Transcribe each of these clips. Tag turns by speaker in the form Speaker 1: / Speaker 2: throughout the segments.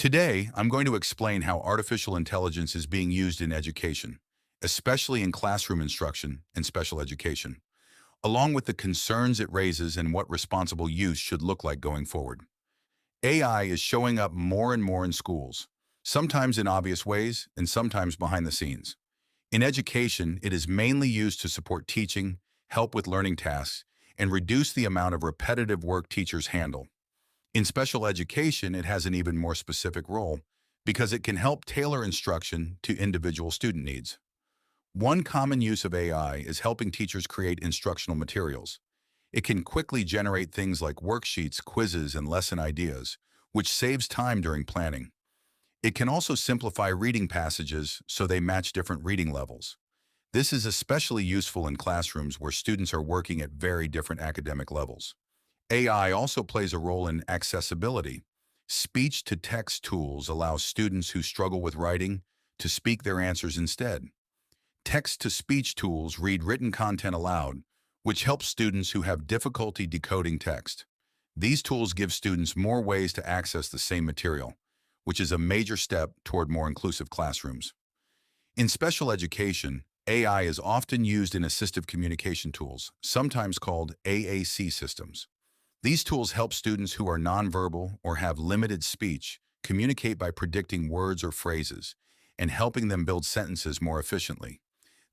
Speaker 1: Today, I'm going to explain how artificial intelligence is being used in education, especially in classroom instruction and special education, along with the concerns it raises and what responsible use should look like going forward. AI is showing up more and more in schools, sometimes in obvious ways and sometimes behind the scenes. In education, it is mainly used to support teaching, help with learning tasks, and reduce the amount of repetitive work teachers handle. In special education, it has an even more specific role because it can help tailor instruction to individual student needs. One common use of AI is helping teachers create instructional materials. It can quickly generate things like worksheets, quizzes, and lesson ideas, which saves time during planning. It can also simplify reading passages so they match different reading levels. This is especially useful in classrooms where students are working at very different academic levels. AI also plays a role in accessibility. Speech-to-text tools allow students who struggle with writing to speak their answers instead. Text-to-speech tools read written content aloud, which helps students who have difficulty decoding text. These tools give students more ways to access the same material, which is a major step toward more inclusive classrooms. In special education, AI is often used in assistive communication tools, sometimes called AAC systems. These tools help students who are nonverbal or have limited speech communicate by predicting words or phrases and helping them build sentences more efficiently.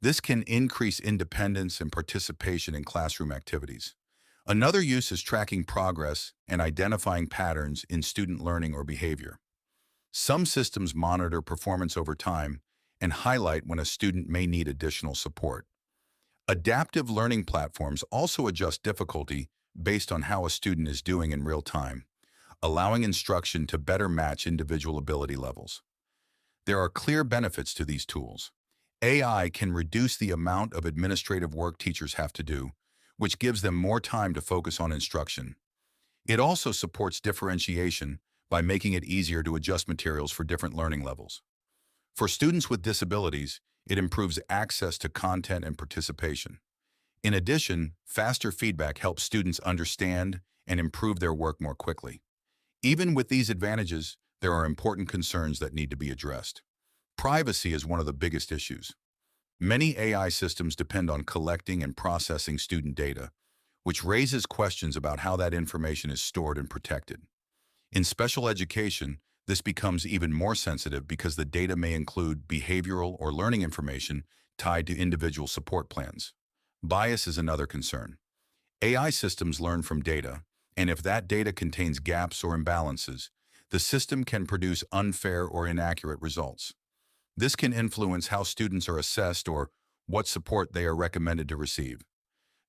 Speaker 1: This can increase independence and participation in classroom activities. Another use is tracking progress and identifying patterns in student learning or behavior. Some systems monitor performance over time and highlight when a student may need additional support. Adaptive learning platforms also adjust difficulty based on how a student is doing in real time, allowing instruction to better match individual ability levels. There are clear benefits to these tools. AI can reduce the amount of administrative work teachers have to do, which gives them more time to focus on instruction. It also supports differentiation by making it easier to adjust materials for different learning levels. For students with disabilities, it improves access to content and participation. In addition, faster feedback helps students understand and improve their work more quickly. Even with these advantages, there are important concerns that need to be addressed. Privacy is one of the biggest issues. Many AI systems depend on collecting and processing student data, which raises questions about how that information is stored and protected. In special education, this becomes even more sensitive because the data may include behavioral or learning information tied to individual support plans. Bias is another concern. AI systems learn from data, and if that data contains gaps or imbalances, the system can produce unfair or inaccurate results. This can influence how students are assessed or what support they are recommended to receive.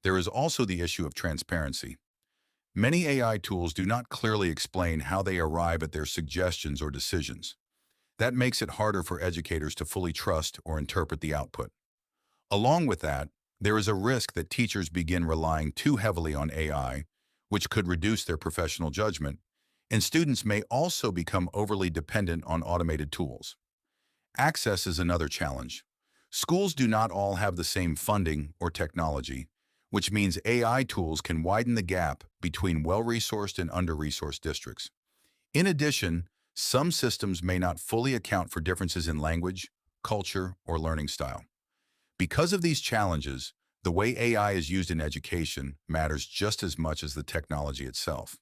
Speaker 1: There is also the issue of transparency. Many AI tools do not clearly explain how they arrive at their suggestions or decisions. That makes it harder for educators to fully trust or interpret the output. Along with that, there is a risk that teachers begin relying too heavily on AI, which could reduce their professional judgment, and students may also become overly dependent on automated tools. Access is another challenge. Schools do not all have the same funding or technology, which means AI tools can widen the gap between well-resourced and under-resourced districts. In addition, some systems may not fully account for differences in language, culture, or learning style. Because of these challenges, the way AI is used in education matters just as much as the technology itself.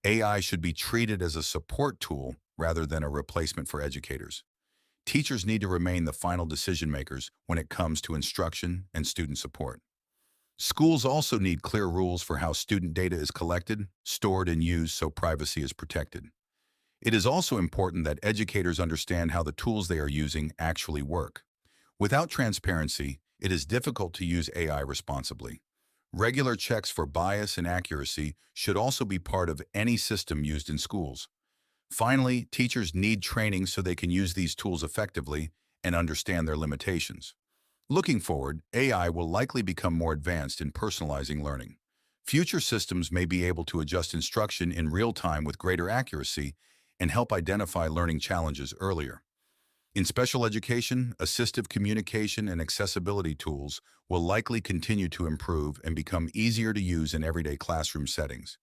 Speaker 1: AI should be treated as a support tool rather than a replacement for educators. Teachers need to remain the final decision makers when it comes to instruction and student support. Schools also need clear rules for how student data is collected, stored, and used so privacy is protected. It is also important that educators understand how the tools they are using actually work. Without transparency, it is difficult to use AI responsibly. Regular checks for bias and accuracy should also be part of any system used in schools. Finally, teachers need training so they can use these tools effectively and understand their limitations. Looking forward, AI will likely become more advanced in personalizing learning. Future systems may be able to adjust instruction in real time with greater accuracy and help identify learning challenges earlier. In special education, assistive communication and accessibility tools will likely continue to improve and become easier to use in everyday classroom settings.